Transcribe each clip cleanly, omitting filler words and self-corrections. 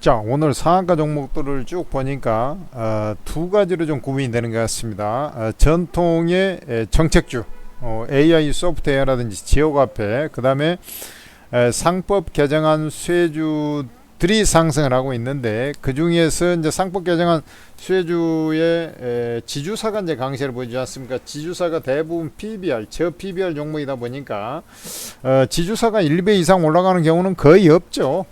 자, 오늘 상한가 종목들을 쭉 보니까 두 가지로 좀 구분이 되는 것 같습니다. 전통의 정책주, AI 소프트웨어라든지 지역화폐, 그 다음에 상법 개정안 수혜주들이 상승을 하고 있는데, 그 중에서 이제 상법 개정안 수혜주의 지주사가 이제 강세를 보이지 않습니까? 지주사가 대부분 PBR, 저 PBR 종목이다 보니까 지주사가 1배 이상 올라가는 경우는 거의 없죠.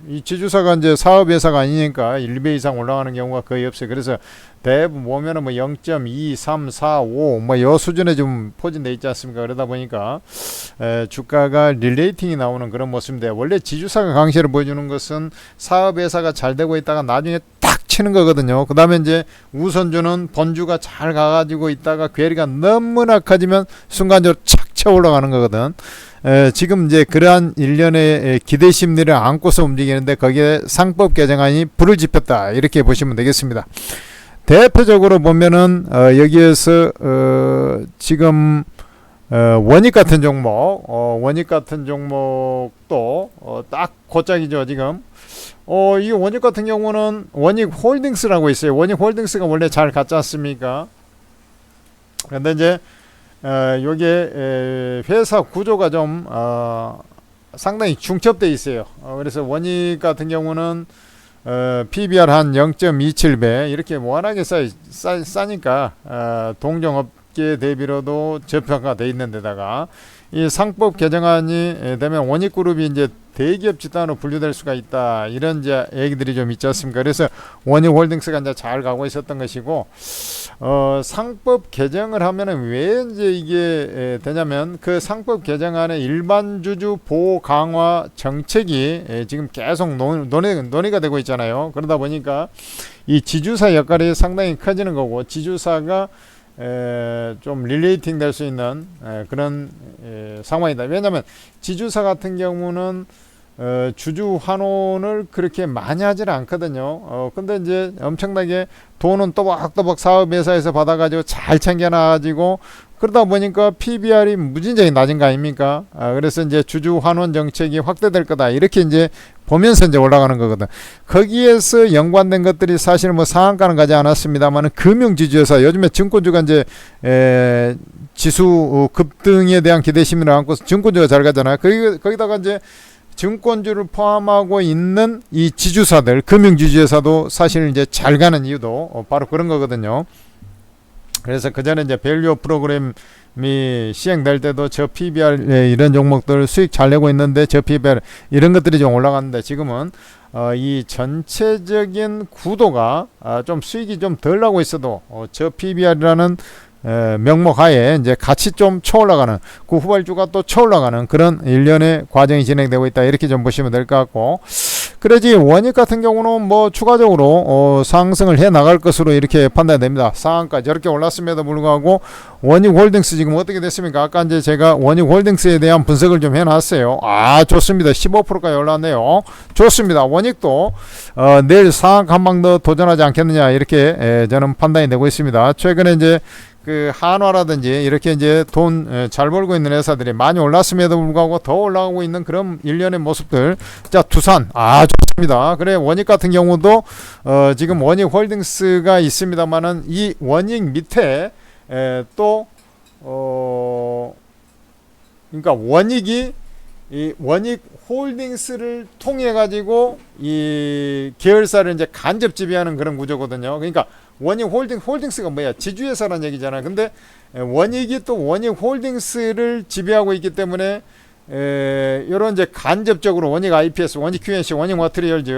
이 지주사가 이제 사업회사가 아니니까 1배 이상 올라가는 경우가 거의 없어요. 그래서 대부분 보면은 뭐 0.2, 3, 4, 5 뭐 요 수준에 좀 포진돼 있지 않습니까? 그러다 보니까 주가가 릴레이팅이 나오는 그런 모습인데, 원래 지주사가 강세를 보여주는 것은 사업회사가 잘 되고 있다가 나중에 딱 치는 거거든요. 그 다음에 이제 우선주는 본주가 잘 가가지고 있다가 괴리가 너무 낙하지면 순간적으로 착 쳐 올라가는 거거든. 지금 이제 그러한 일련의 기대 심리를 안고서 움직이는데, 거기에 상법 개정안이 불을 지폈다, 이렇게 보시면 되겠습니다. 대표적으로 보면은 여기에서 지금 원익 같은 종목, 원익 같은 종목도 딱 고짝이죠 지금. 이 원익 같은 경우는 원익 홀딩스라고 있어요. 원익 홀딩스가 원래 잘 갔지 않습니까? 근데 이제 요게 회사 구조가 좀 상당히 중첩돼 있어요. 그래서 원익 같은 경우는 PBR 한 0.27배 이렇게 워낙에 싸니까 동종업계 대비로도 저평가돼 있는 데다가, 이 상법 개정안이 되면 원익그룹이 이제 대기업 집단으로 분류될 수가 있다, 이런 이제 얘기들이 좀 있지 않습니까? 그래서 원익홀딩스가 이제 잘 가고 있었던 것이고, 상법 개정을 하면은 왜 이제 이게 되냐면, 그 상법 개정안의 일반 주주 보호 강화 정책이 지금 계속 논의가 되고 있잖아요. 그러다 보니까 이 지주사 역할이 상당히 커지는 거고, 지주사가 좀 릴레이팅 될 수 있는 그런 상황이다. 왜냐하면 지주사 같은 경우는 주주 환원을 그렇게 많이 하지는 않거든요. 근데 이제 엄청나게 돈은 또박또박 사업회사에서 받아가지고 잘 챙겨놔가지고, 그러다 보니까 PBR이 무진장이 낮은 거 아닙니까? 그래서 이제 주주 환원 정책이 확대될 거다, 이렇게 이제 보면서 이제 올라가는 거거든. 거기에서 연관된 것들이 사실 뭐 상한가는 가지 않았습니다만, 금융지주에서 요즘에 증권주가 이제 지수 급등에 대한 기대 심리를 안고 증권주가 잘 가잖아요. 거기다가 이제 증권주를 포함하고 있는 이 지주사들, 금융지주에서도 사실 이제 잘 가는 이유도 바로 그런 거거든요. 그래서 그 전에 이제 밸류 프로그램이 시행될 때도 저 PBR 이런 종목들 수익 잘 내고 있는데, 저 PBR 이런 것들이 좀 올라갔는데, 지금은 이 전체적인 구도가 좀 수익이 좀 덜 나고 있어도 저 PBR이라는 명목 하에 이제 같이 좀 쳐올라가는, 그 후발주가 또 쳐올라가는 그런 일련의 과정이 진행되고 있다, 이렇게 좀 보시면 될 것 같고, 그래지 원익 같은 경우는 뭐 추가적으로 상승을 해 나갈 것으로 이렇게 판단됩니다. 상한가 저렇게 올랐음에도 불구하고 원익 홀딩스 지금 어떻게 됐습니까? 아까 이제 제가 원익 홀딩스에 대한 분석을 좀 해놨어요. 좋습니다. 15%까지 올랐네요. 좋습니다. 원익도 내일 상한가 한 방 더 도전하지 않겠느냐, 이렇게 저는 판단이 되고 있습니다. 최근에 이제 그 한화라든지 이렇게 이제 돈 잘 벌고 있는 회사들이 많이 올랐음에도 불구하고 더 올라가고 있는 그런 일련의 모습들. 자, 두산 좋습니다. 그래, 원익 같은 경우도 지금 원익 홀딩스가 있습니다만은, 이 원익 밑에 또 그러니까 원익이 이 원익 홀딩스를 통해 가지고 이 계열사를 이제 간접 지배하는 그런 구조거든요. 그러니까 원익 홀딩스가 뭐야? 지주회사라는 얘기잖아요. 근데 원익이 또 원익 홀딩스를 지배하고 있기 때문에 이런 이제 간접적으로 원익 IPS, 원익 QNC, 원익 머티리얼즈,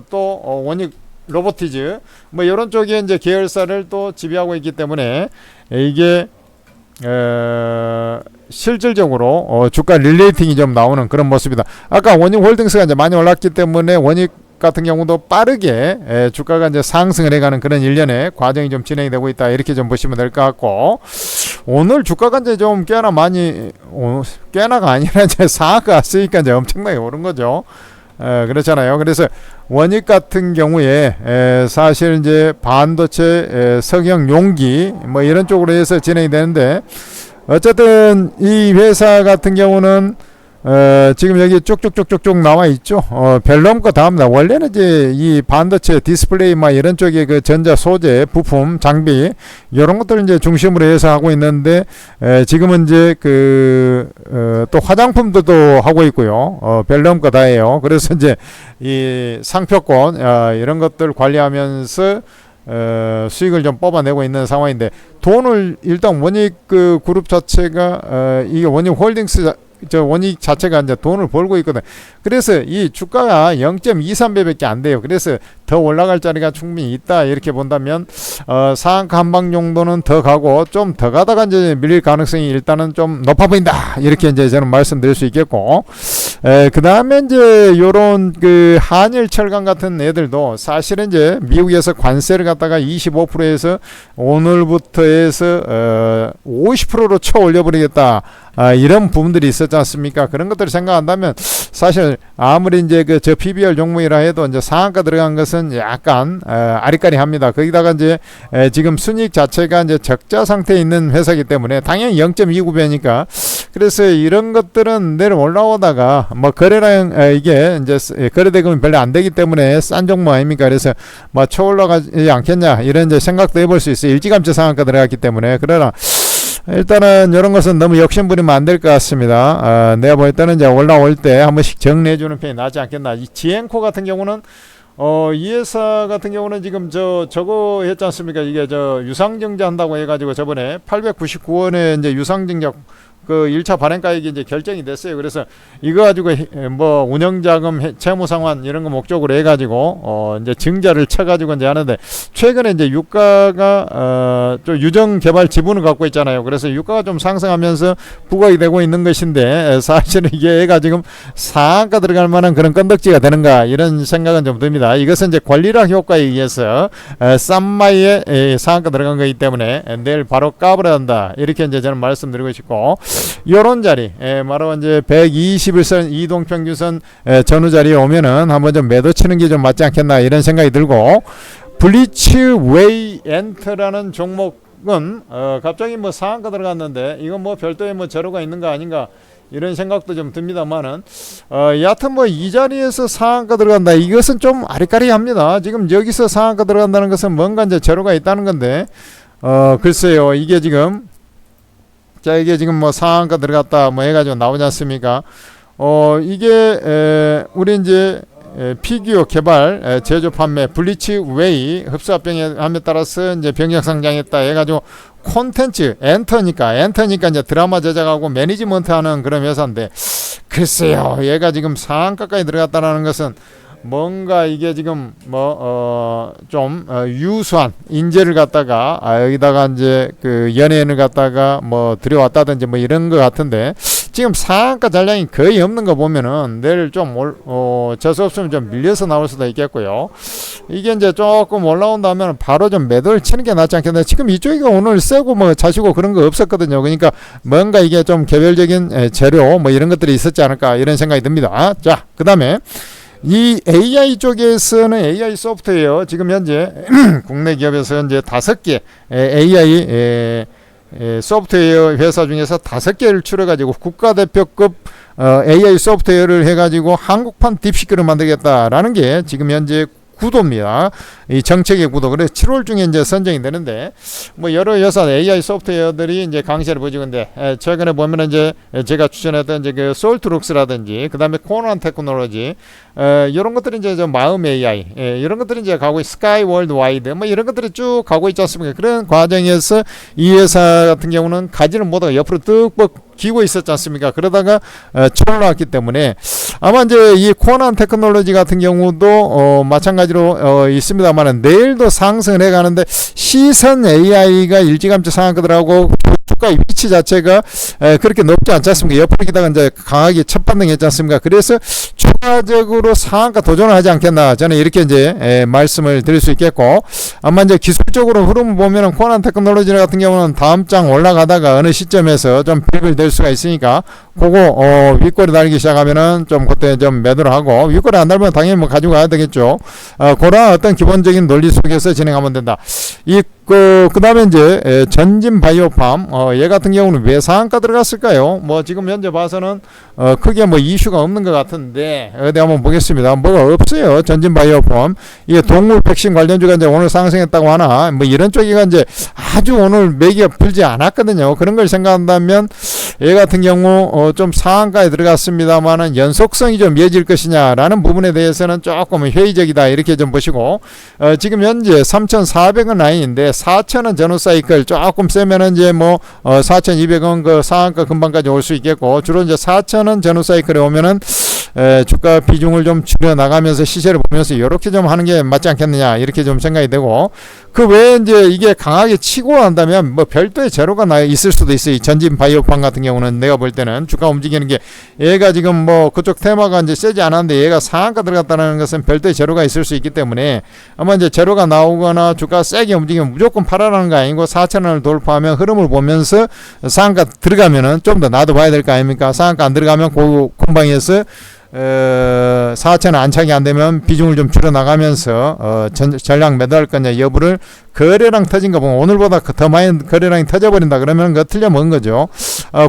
또 원익 로보티즈, 뭐 이런 쪽에 이제 계열사를 또 지배하고 있기 때문에, 이게 실질적으로 주가 릴레이팅이 좀 나오는 그런 모습이다. 아까 원익 홀딩스가 이제 많이 올랐기 때문에 원익 같은 경우도 빠르게 주가가 이제 상승을 해가는 그런 일련의 과정이 좀 진행이 되고 있다, 이렇게 좀 보시면 될 것 같고, 오늘 주가가 이제 좀 꽤나 꽤나가 아니라 이제 상한가 갔으니까 이제 엄청나게 오른 거죠. 그렇잖아요. 그래서 원익 같은 경우에 사실 이제 반도체, 석영 용기 뭐 이런 쪽으로 해서 진행이 되는데, 어쨌든 이 회사 같은 경우는 지금 여기 쭉쭉쭉쭉쭉 나와 있죠. 벨럼 거 다음날 원래는 이제 이 반도체 디스플레이 막 이런 쪽에 그 전자 소재 부품 장비 이런 것들을 이제 중심으로 해서 하고 있는데 지금은 이제 또 화장품도 하고 있고요. 벨럼 거 다예요. 그래서 이제 이 상표권 이런 것들 관리하면서 수익을 좀 뽑아내고 있는 상황인데 돈을 일단 원익 그 그룹 자체가 이게 원익 홀딩스 원익 자체가 이제 돈을 벌고 있거든. 그래서 이 주가가 0.23배밖에 안 돼요. 그래서 더 올라갈 자리가 충분히 있다 이렇게 본다면 상한가 한방 정도는 더 가고 좀 더 가다가 이제 밀릴 가능성이 일단은 좀 높아 보인다 이렇게 이제 저는 말씀드릴 수 있겠고, 그 다음에 이제 요런 그 한일 철강 같은 애들도 사실은 이제 미국에서 관세를 갖다가 25%에서 오늘부터 해서 50%로 쳐 올려버리겠다 이런 부분들이 있었지 않습니까? 그런 것들을 생각한다면 사실 아무리 이제 저 PBR 종목이라 해도 이제 상한가 들어간 것은 약간 아리까리합니다. 거기다가 이제 지금 순이익 자체가 이제 적자 상태에 있는 회사이기 때문에 당연히 0.29배니까 그래서 이런 것들은 내려 올라오다가 뭐 거래량 이게 이제 거래대금이 별로 안 되기 때문에 싼 종목 아닙니까? 그래서 뭐 쳐 올라가지 않겠냐 이런 이제 생각도 해볼 수 있어요. 일찌감치 상한가 들어갔기 때문에. 그러나 일단은 이런 것은 너무 욕심부리면 안 될 것 같습니다. 내가 볼 때는 이제 올라올 때 한 번씩 정리해주는 편이 낫지 않겠나. 이 지엔코 같은 경우는 이 회사 같은 경우는 지금 저거 했지 않습니까? 이게 유상증자 한다고 해가지고 저번에 899원에 이제 유상증자 그 1차 발행가액이 이제 결정이 됐어요. 그래서 이거 가지고 뭐 운영자금, 채무상환 이런 거 목적으로 해가지고 이제 증자를 쳐가지고 이제 하는데 최근에 이제 유가가 좀 유정 개발 지분을 갖고 있잖아요. 그래서 유가가 좀 상승하면서 부각이 되고 있는 것인데 사실은 이게 애가 지금 상한가 들어갈 만한 그런 건덕지가 되는가 이런 생각은 좀 듭니다. 이것은 이제 권리락 효과에 의해서 싼 마이에 상한가 들어간 거기 때문에 내일 바로 까버려야 한다 이렇게 이제 저는 말씀드리고 싶고. 요런 자리, 바로 이제 121선 이동평균선 전후 자리에 오면은 한번 좀 매도 치는 게 좀 맞지 않겠나 이런 생각이 들고, 블리츠 웨이 엔터라는 종목은 갑자기 뭐 상한가 들어갔는데 이건 뭐 별도의 뭐 재료가 있는 거 아닌가 이런 생각도 좀 듭니다만은 여하튼 뭐 이 자리에서 상한가 들어간다 이것은 좀 아리까리합니다. 지금 여기서 상한가 들어간다는 것은 뭔가 이제 재료가 있다는 건데 글쎄요 이게 지금 자 이게 지금 뭐 상한가 들어갔다 뭐 해가지고 나오지 않습니까? 이게 우리 이제 피규어 개발 제조 판매 블리츠 웨이 흡수합병함에 따라서 이제 병력 상장했다 해가지고 콘텐츠 엔터니까 이제 드라마 제작하고 매니지먼트 하는 그런 회사인데 글쎄요 얘가 지금 상한가까지 들어갔다라는 것은 뭔가 이게 지금 좀 유수한 인재를 갖다가 여기다가 이제 그 연예인을 갖다가 뭐 들여왔다든지 뭐 이런 거 같은데 지금 상한가 잔량이 거의 없는 거 보면은 내일 좀 재수 없으면 좀 밀려서 나올 수도 있겠고요. 이게 이제 조금 올라온다면 바로 좀 매도를 치는 게 낫지 않겠나. 지금 이쪽이가 오늘 세고 뭐 자시고 그런 거 없었거든요. 그러니까 뭔가 이게 좀 개별적인 재료 뭐 이런 것들이 있었지 않을까 이런 생각이 듭니다. 자, 그 다음에 이 AI 쪽에서는 AI 소프트웨어 지금 현재 국내 기업에서 현재 5개 AI 소프트웨어 회사 중에서 5개를 추려가지고 국가대표급 AI 소프트웨어를 해가지고 한국판 딥시크를 만들겠다라는 게 지금 현재 구도입니다. 이 정책의 구도. 그래서 7월 중에 이제 선정이 되는데, 뭐 여러 여사 AI 소프트웨어들이 이제 강세를 보이고 있는데, 최근에 보면은 이제 제가 추천했던 이제 그 솔트룩스라든지, 그 다음에 코난 테크놀로지, 이런 것들이 이제 좀 마음 AI, 이런 것들이 이제 가고 스카이 월드 와이드, 뭐 이런 것들이 쭉 가고 있지 않습니까? 그런 과정에서 이 회사 같은 경우는 가지를 못하고 옆으로 뚝 기고 있었지 않습니까? 그러다가 쳐올라왔기 때문에 아마 이제 이 코난 테크놀로지 같은 경우도 마찬가지로 있습니다만은 내일도 상승을 해가는데 시선 AI가 일찌감치 상한가들하고 주가 위치 자체가 그렇게 높지 않지 않습니까? 옆으로 기다가 이제 강하게 첫 반등했지 않습니까? 그래서 추가적으로 상한가 도전을 하지 않겠나, 저는 이렇게 이제 말씀을 드릴 수 있겠고, 아마 이제 기술적으로 흐름을 보면은 코난 테크놀로지 같은 경우는 다음 장 올라가다가 어느 시점에서 좀 빌빌 될 수가 있으니까 그거 윗꼬리 달기 시작하면은 좀 그때 좀 매도를 하고, 윗꼬리 안 달면 당연히 뭐 가지고 가야 되겠죠. 그런 어떤 기본적인 논리 속에서 진행하면 된다. 그 다음에 이제 전진 바이오팜, 얘 같은 경우는 왜 상한가 들어갔을까요? 뭐 지금 현재 봐서는 크게 뭐 이슈가 없는 것 같은데 어디 한번 보겠습니다. 뭐가 없어요. 전진 바이오팜. 이게 동물 백신 관련주가 이제 오늘 상승했다고 하나, 뭐 이런 쪽이가 이제 아주 오늘 매기가 풀지 않았거든요. 그런 걸 생각한다면 얘 같은 경우 좀 상한가에 들어갔습니다만은 연속성이 좀 이어질 것이냐라는 부분에 대해서는 조금 회의적이다, 이렇게 좀 보시고, 지금 현재 3,400원 라인인데 4,000원 전후 사이클 조금 세면은 이제 뭐 4,200원 그 상한가 금방까지 올 수 있겠고, 주로 이제 4,000원 전후 사이클에 오면은 주가 비중을 좀 줄여 나가면서 시세를 보면서 이렇게 좀 하는 게 맞지 않겠느냐, 이렇게 좀 생각이 되고, 그 외에 이제 이게 강하게 치고 난다면 뭐 별도의 재료가 있을 수도 있어요. 이 전진 바이오팜 같은 경우는 내가 볼 때는 주가 움직이는 게, 얘가 지금 뭐 그쪽 테마가 이제 세지 않았는데 얘가 상한가 들어갔다는 것은 별도의 재료가 있을 수 있기 때문에 아마 이제 재료가 나오거나 주가 세게 움직이면 무조건 팔아라는 거 아니고 4,000원을 돌파하면 흐름을 보면서 상한가 들어가면은 좀 더 놔둬봐야 될 거 아닙니까? 상한가 안 들어가면 그 공방에서 4,000원 안착이 안 되면 비중을 좀 줄여 나가면서 전량 매도할 거냐 여부를, 거래량 터진 거 보면 오늘보다 더 많이 거래량이 터져버린다 그러면 그거 틀려먹은 거죠.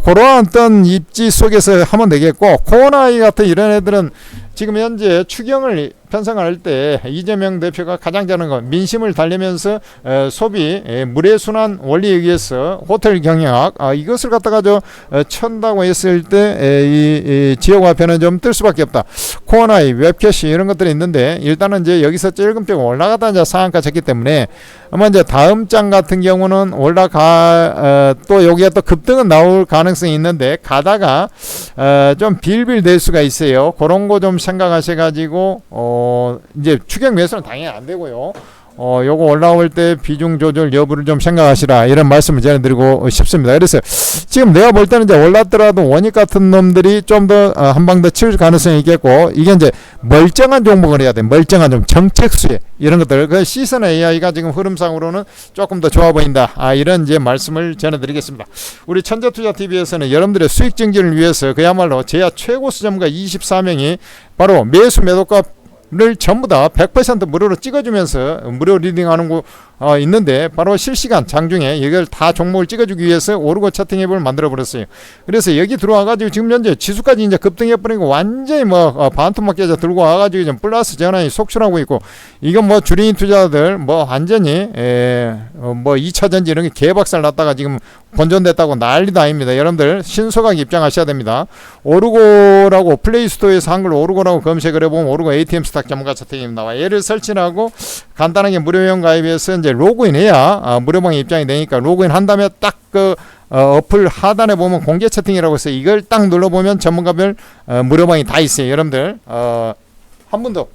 그러한 어떤 입지 속에서 하면 되겠고, 코어나이 같은 이런 애들은 지금 현재 추경을 편성할 때 이재명 대표가 가장 잘하는 건 민심을 달래면서 소비 물의순환 원리에 의해서 호텔 경영 이것을 갖다가 천다고 했을 때 이 지역화폐는 좀 뜰 수밖에 없다. 코어나이, 웹캐시 이런 것들이 있는데 일단은 이제 여기서 찔끔찔끔 올라가다 이제 상한가 쳤기 때문에 아마 이제 다음 장 같은 경우는 또 여기에 또 급등은 나올 가능성이 있는데 가다가 좀 빌빌 될 수가 있어요. 그런 거 좀 생각하셔가지고 이제 추경 매수는 당연히 안 되고요. 요거 올라올 때 비중 조절 여부를 좀 생각하시라, 이런 말씀을 전해드리고 싶습니다. 그래서 지금 내가 볼 때는 이제 올랐더라도 원익 같은 놈들이 좀 더 한 방 더 칠 가능성이 있겠고, 이게 이제 멀쩡한 종목을 해야 돼. 멀쩡한 좀 정책수에 이런 것들. 그 시선 AI가 지금 흐름상으로는 조금 더 좋아 보인다. 이런 이제 말씀을 전해드리겠습니다. 우리 천재투자TV에서는 여러분들의 수익 증진을 위해서 그야말로 제야 최고 수점가 24명이 바로 매수 매도가 를 전부 다 100% 무료로 찍어주면서 무료 리딩하는 거 있는데, 바로 실시간 장중에 이걸 다 종목을 찍어주기 위해서 오르고 차팅 앱을 만들어 버렸어요. 그래서 여기 들어와가지고 지금 현재 지수까지 이제 급등해 버리고 완전히 뭐 반토막 깨져 들고 와가지고 좀 플러스 전환이 속출하고 있고, 이건 뭐 주린 투자들 뭐 완전히 뭐 2차전지 이런 게 개박살 났다가 지금 본전됐다고 난리도 아닙니다. 여러분들 신속하게 입장하셔야 됩니다. 오르고라고 플레이스토어에서 한글 오르고라고 검색을 해보면 오르고 ATM 스탁 전문가 차팅이 나와. 얘를 설치하고 간단하게 무료회원 가입해서 이제 로그인해야 무료방에 입장이 되니까, 로그인 한 다음에 딱 그 어플 하단에 보면 공개 채팅이라고 해서 이걸 딱 눌러보면 전문가별 무료방이 다 있어요. 여러분들 한 분도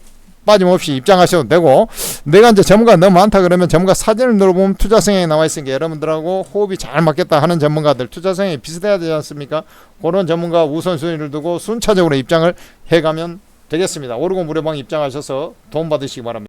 빠짐없이 입장하셔도 되고, 내가 이제 전문가 너무 많다 그러면 전문가 사진을 눌러보면 투자 성향이 나와 있으니까 여러분들하고 호흡이 잘 맞겠다 하는 전문가들, 투자 성향이 비슷해야 되지 않습니까? 그런 전문가 우선순위를 두고 순차적으로 입장을 해가면 되겠습니다. 오르고 무료방 입장하셔서 도움 받으시기 바랍니다.